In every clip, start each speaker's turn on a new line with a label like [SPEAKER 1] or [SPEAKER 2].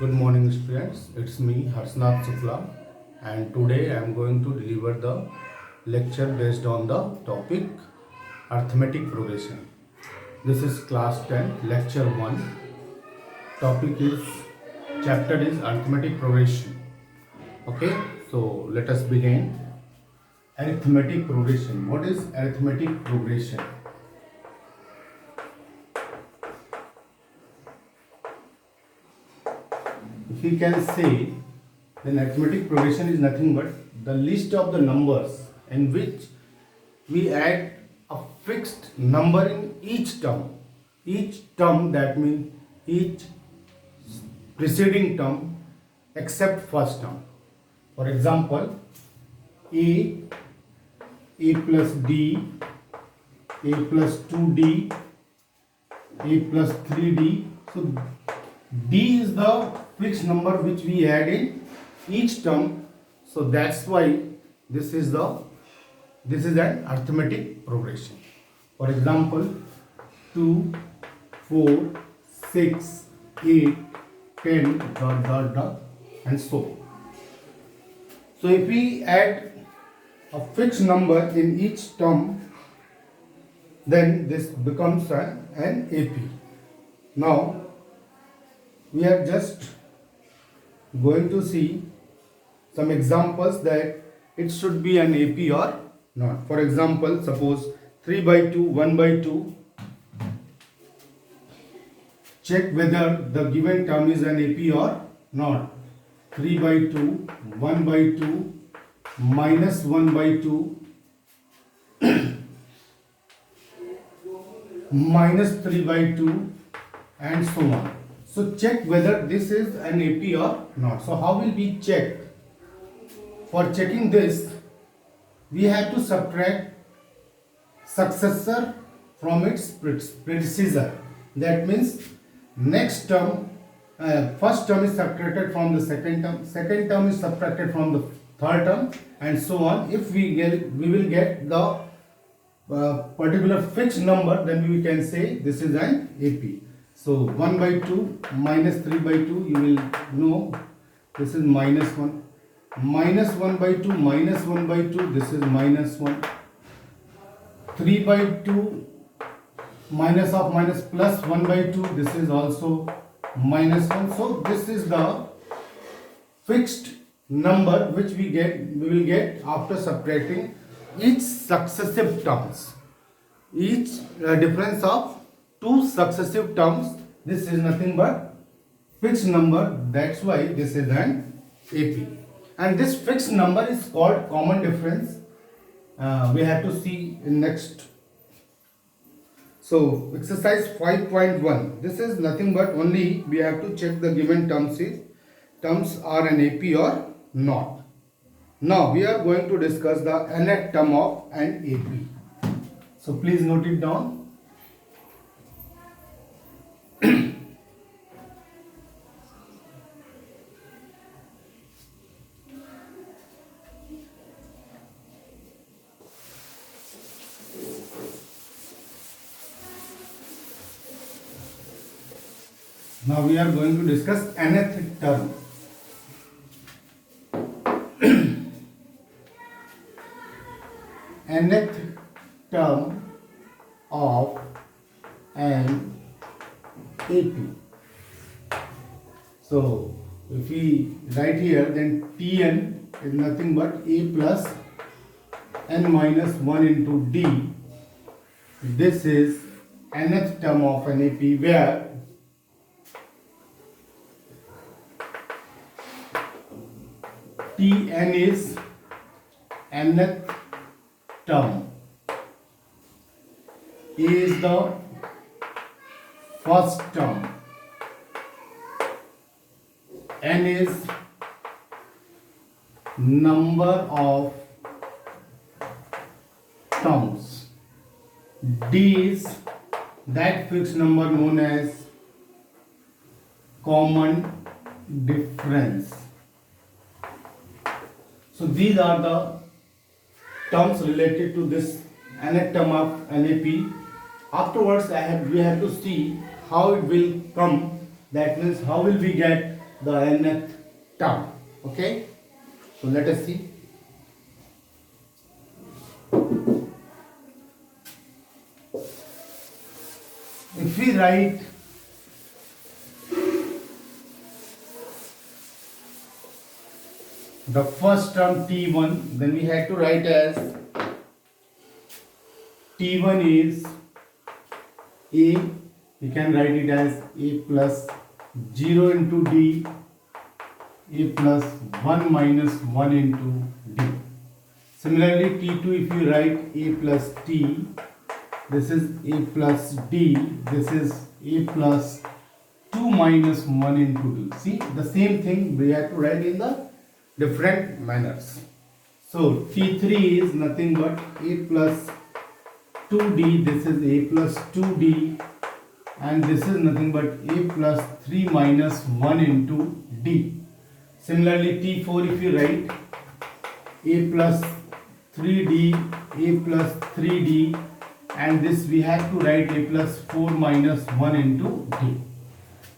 [SPEAKER 1] Good morning, students. It's me, Harsnath Shukla, and today I am going to deliver the lecture based on the topic arithmetic progression. This is class 10, lecture 1. Topic is chapter is arithmetic progression. Okay, so let us begin. Arithmetic progression. What is arithmetic progression? If we can say, then arithmetic progression is nothing but the list of the numbers in which we add a fixed number in each term. Each term, that means each preceding term except first term. For example, a plus d, a plus 2d, a plus 3d. So d is the fixed number which we add in each term. So that's why this is an arithmetic progression. For example, 2, 4, 6, 8, 10, dot dot dot, and so. So if we add a fixed number in each term, then this becomes an AP. Now we are just going to see some examples that it should be an AP or not. For example, suppose 3 by 2, 1 by 2. Check whether the given term is an AP or not. 3 by 2, 1 by 2, minus 1 by 2, minus 3 by 2, and so on. So check whether this is an AP or not. So how will we check? For checking this, we have to subtract successor from its predecessor. That means next term, first term is subtracted from the second term is subtracted from the third term, and so on. If we will get the particular fixed number, then we can say this is an AP. So 1 by 2 minus 3 by 2, you will know this is minus 1. Minus 1 by 2 minus 1 by 2, this is minus 1. 3 by 2 minus of minus plus 1 by 2, this is also minus 1. So this is the fixed number which we will get after subtracting each successive terms. Each difference of two successive terms, this is nothing but fixed number. That's why this is an AP. And this fixed number is called common difference. We have to see in next. So exercise 5.1. This is nothing but only we have to check the given terms are an AP or not. Now we are going to discuss the nth term of an AP. So please note it down. Now we are going to discuss nth term. Nth term of an AP. So if we write here, then Tn is nothing but A plus n minus 1 into D. This is nth term of an AP, where Tn is nth term, A is the first term, n is number of terms, D is that fixed number known as common difference. So these are the terms related to this nth term of NAP. Afterwards we have to see how it will come. That means how will we get the nth term. Okay, so let us see. If we write the first term t1, then we have to write as t1 is a, we can write it as a plus 0 into d, a plus 1 minus 1 into d. Similarly, t2, if you write a plus t, this is a plus d, this is a plus 2 minus 1 into d. See, the same thing we have to write in the different manners. So t3 is nothing but a plus 2d, this is a plus 2d, and this is nothing but a plus 3 minus 1 into d. Similarly, t4, if you write a plus 3d, a plus 3d, and this we have to write a plus 4 minus 1 into d.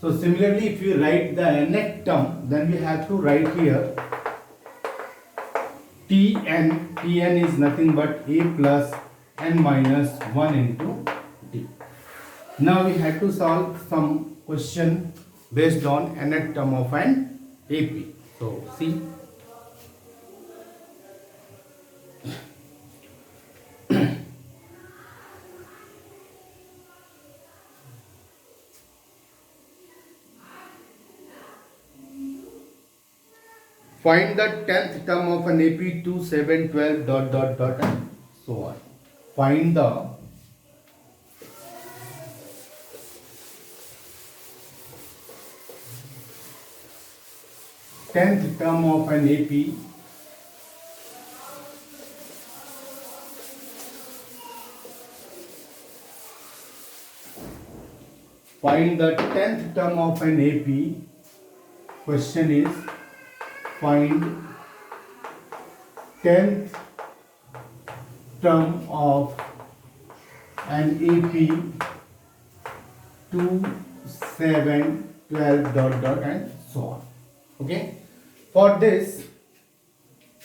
[SPEAKER 1] So similarly, if you write the nth term, then we have to write here tn. Tn is nothing but a plus n minus 1 into d. Now we have to solve some question based on nth term of an AP. So see. Find the 10th term of an AP 2, 7, 12 dot dot dot and so on. Find the 10th term of an AP find the 10th term of an AP. Question is find 10th term of an AP 2, 7, 12 dot dot and so on. Okay. For this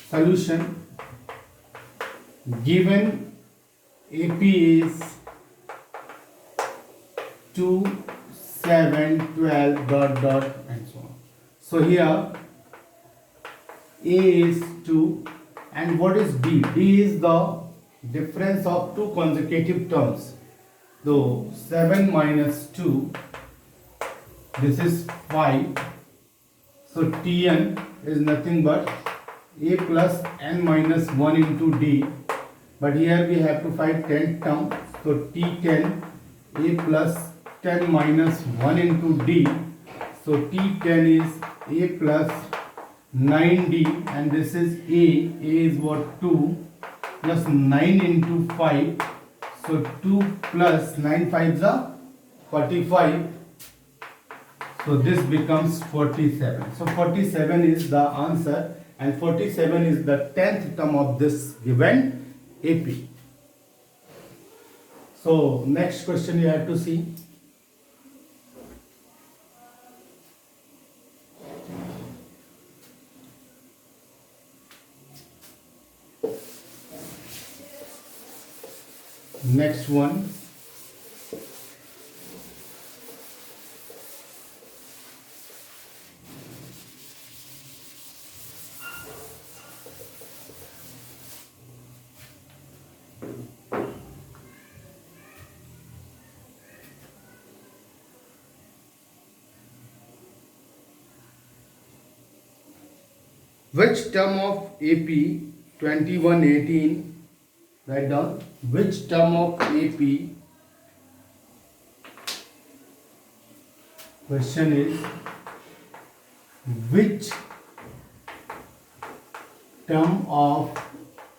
[SPEAKER 1] solution, given AP is 2, 7, 12 dot dot and so on. So here A is 2 and what is D? D is the difference of two consecutive terms. So 7 minus 2, this is 5. So Tn is nothing but a plus n minus 1 into d, but here we have to find 10th term. So T10 a plus 10 minus 1 into d. So T10 is a plus 9d and this is a. A is what? 2 plus 9 into 5. So 2 plus 9 5s are 45. So this becomes 47. So 47 is the answer and 47 is the 10th term of this given AP. So next question you have to see. Next one. Which term of AP 2118, write down, which term of AP, question is, which term of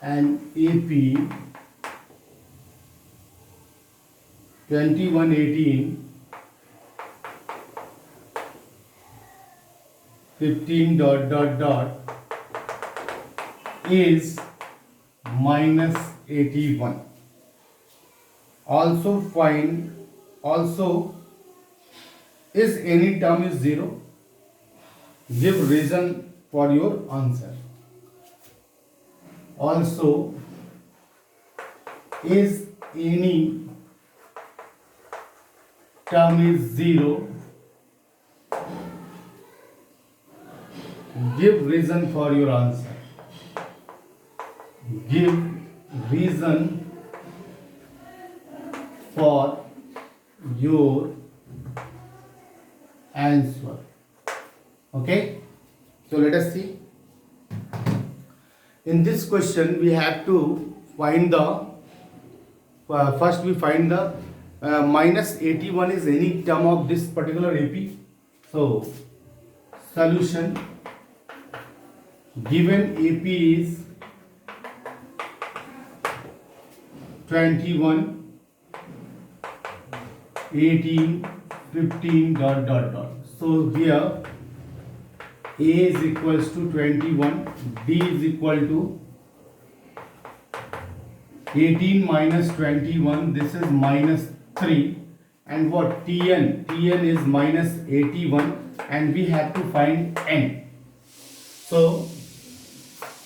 [SPEAKER 1] an AP 2118 15 dot dot dot is minus 81. Also find, also is any term is 0? Give reason for your answer. Also, is any term is zero? Give reason for your answer. Give reason for your answer. Okay, so let us see. In this question we have to find the first we find the minus 81 is any term of this particular AP. So solution, given AP is 21, 18, 15 dot dot dot. So here A is equals to 21, B is equal to 18 minus 21, this is minus 3, and what Tn is minus 81, and we have to find N. So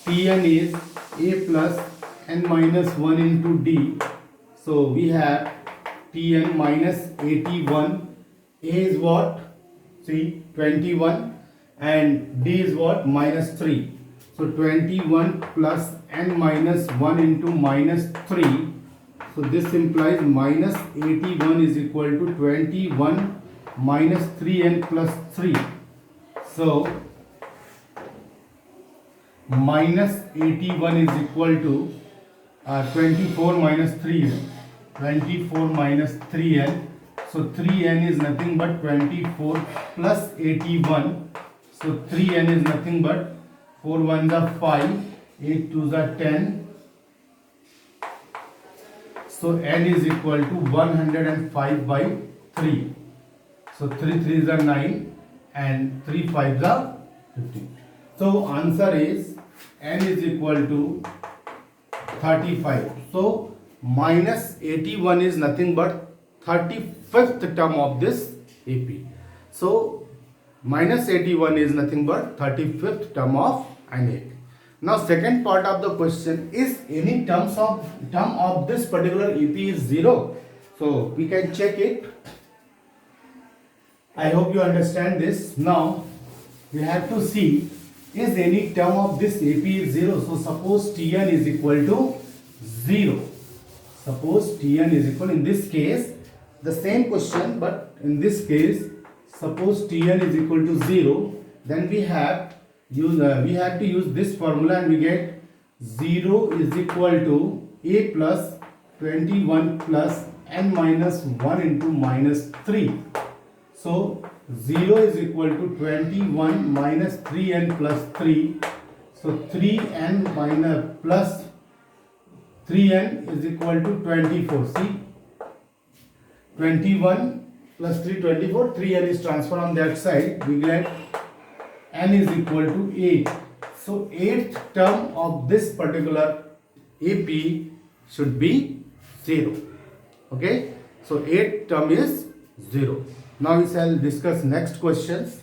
[SPEAKER 1] Tn is A plus N minus 1 into D. So we have Tn minus 81, A is what? See, 21, and D is what? Minus 3. So 21 plus N minus 1 into minus 3. So this implies minus 81 is equal to 21 minus 3N plus 3. So minus 81 is equal to 24 minus 3. 24 minus 3N. So 3N is nothing but 24 plus 81. So 3N is nothing but 4 1s are 5, 8 2s are 10. So N is equal to 105 by 3. So 3 3s are 9 and 3 5s are 15. So answer is N is equal to 35. So minus 81 is nothing but 35th term of this AP. So minus 81 is nothing but 35th term of an AP. Now second part of the question is any term of this particular AP is 0. So we can check it. I hope you understand this. Now we have to see is any term of this AP is 0. So suppose Tn is equal to 0. Suppose Tn is equal, in this case the same question, but in this case suppose Tn is equal to 0, then we have to use this formula, and we get 0 is equal to A plus 21 plus N minus 1 into minus 3. So 0 is equal to 21 minus 3N plus 3. So 3N minus plus 3N is equal to 24. See, 21 plus 3, 24. 3N is transferred on that side. We get N is equal to 8. So 8th term of this particular AP should be 0. Okay. So 8th term is 0. Now we shall discuss next questions.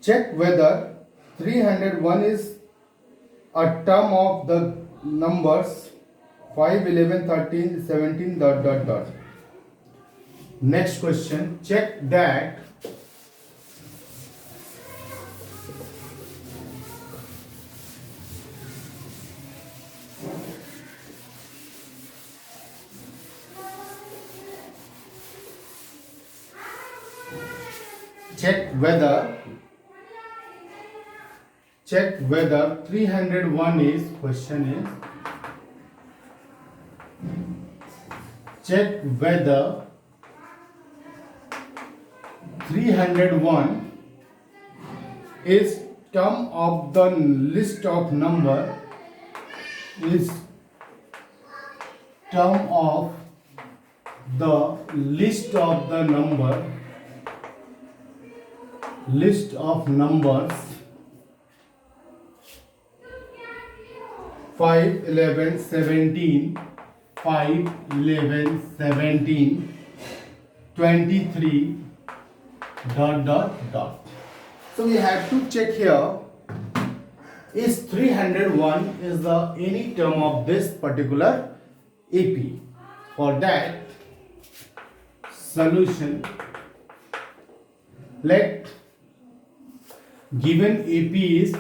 [SPEAKER 1] Check whether 301 is a term of the numbers 5, 11, 13, 17 dot dot dot. Next question, check that check whether 301 is, question is, check whether 301 is term of the list of number, is term of the list of the number, list of numbers 5, 11, 17 5, 11, 17, 23, dot dot dot. So we have to check here, is 301 is the any term of this particular AP. For that, solution, let given AP is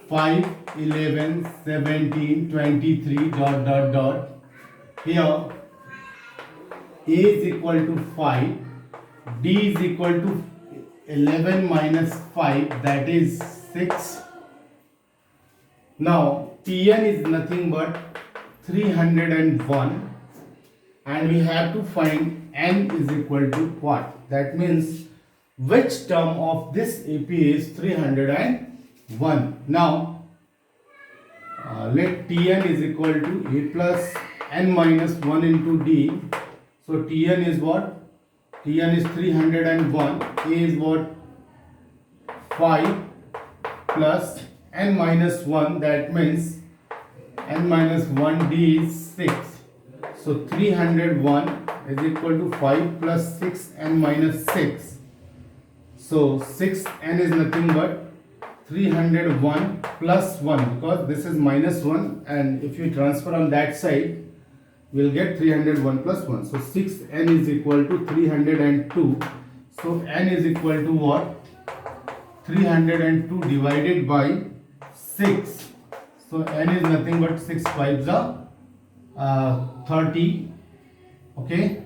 [SPEAKER 1] 5, 11, 17, 23, dot dot dot. Here A is equal to 5, D is equal to 11 minus 5, that is 6. Now Tn is nothing but 301, and we have to find n is equal to what? That means which term of this AP is 301. Now let Tn is equal to A plus n minus 1 into D. So Tn is what? Tn is 301. A is what? 5 plus n minus 1, that means n minus 1 D is 6. So 301 is equal to 5 plus 6 n minus 6. So 6n is nothing but 301 plus 1, because this is minus 1, and if you transfer on that side, we will get 301 plus 1. So 6n is equal to 302. So n is equal to what? 302 divided by 6. So n is nothing but 6 5s are 30. Okay.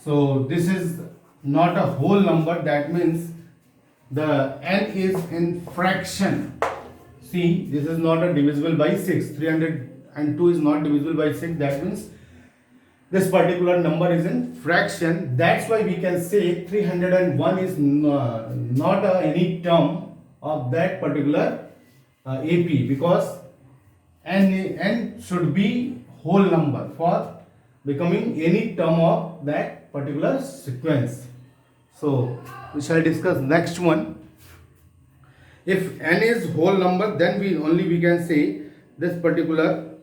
[SPEAKER 1] So this is not a whole number. That means the n is in fraction. See, this is not a divisible by 6. 302 is not divisible by 6. That means this particular number is in fraction. That's why we can say 301 is not any term of that particular AP, because n should be whole number for becoming any term of that particular sequence. So we shall discuss next one. If n is whole number, then we can say this particular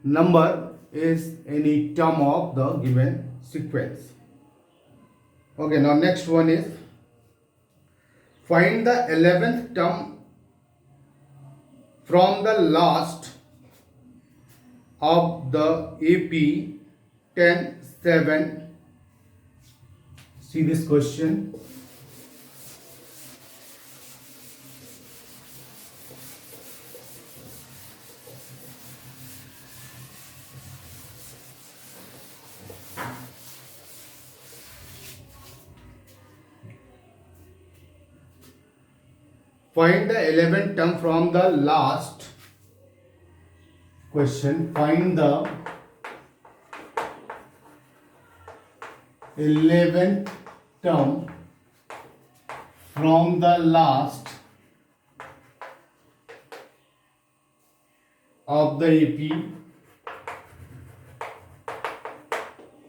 [SPEAKER 1] number is any term of the given sequence. Okay, now next one is find the 11th term from the last of the AP 10, 7. See this question. Find the 11th term from the last question. Find the 11th term from the last of the AP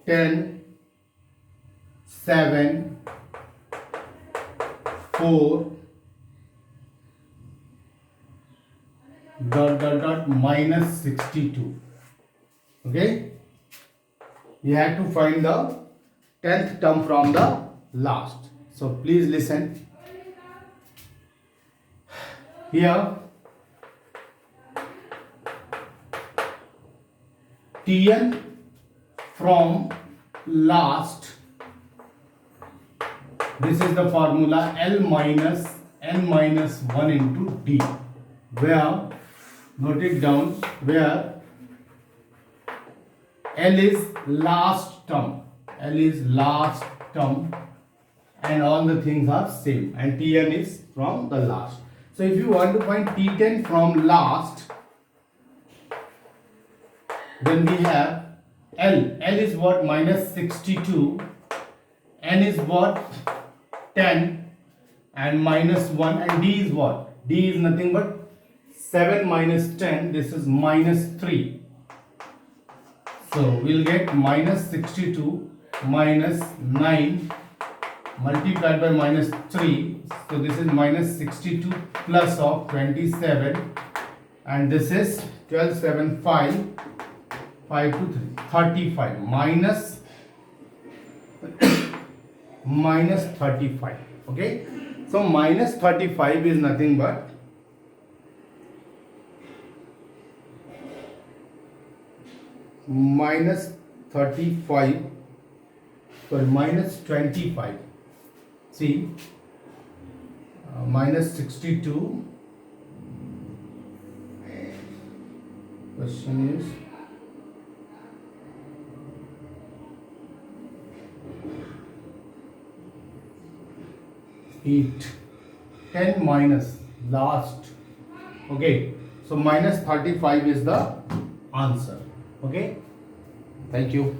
[SPEAKER 1] 10, 7, 4, dot dot dot minus 62. Okay, you have to find the 10th term from the last. So please listen. Here Tn from last, this is the formula L minus n minus 1 into D, where note it down, where L is last term, L is last term, and all the things are same, and Tn is from the last. So if you want to find T10 from last, then we have L is what? Minus 62, N is what? 10, and minus 1, and D is what? D is nothing but 7 minus 10, this is minus 3. So we'll get minus 62 minus 9 multiplied by minus 3. So this is minus 62 plus of 27, and this is 12, 7, 5, 5 to 3, 35 minus 35. Okay, so minus 35 is nothing but minus 35, sorry, minus 25. See, minus 62. Question is, eight, 10 minus last. Okay, so minus 35 is the answer. Okay, thank you.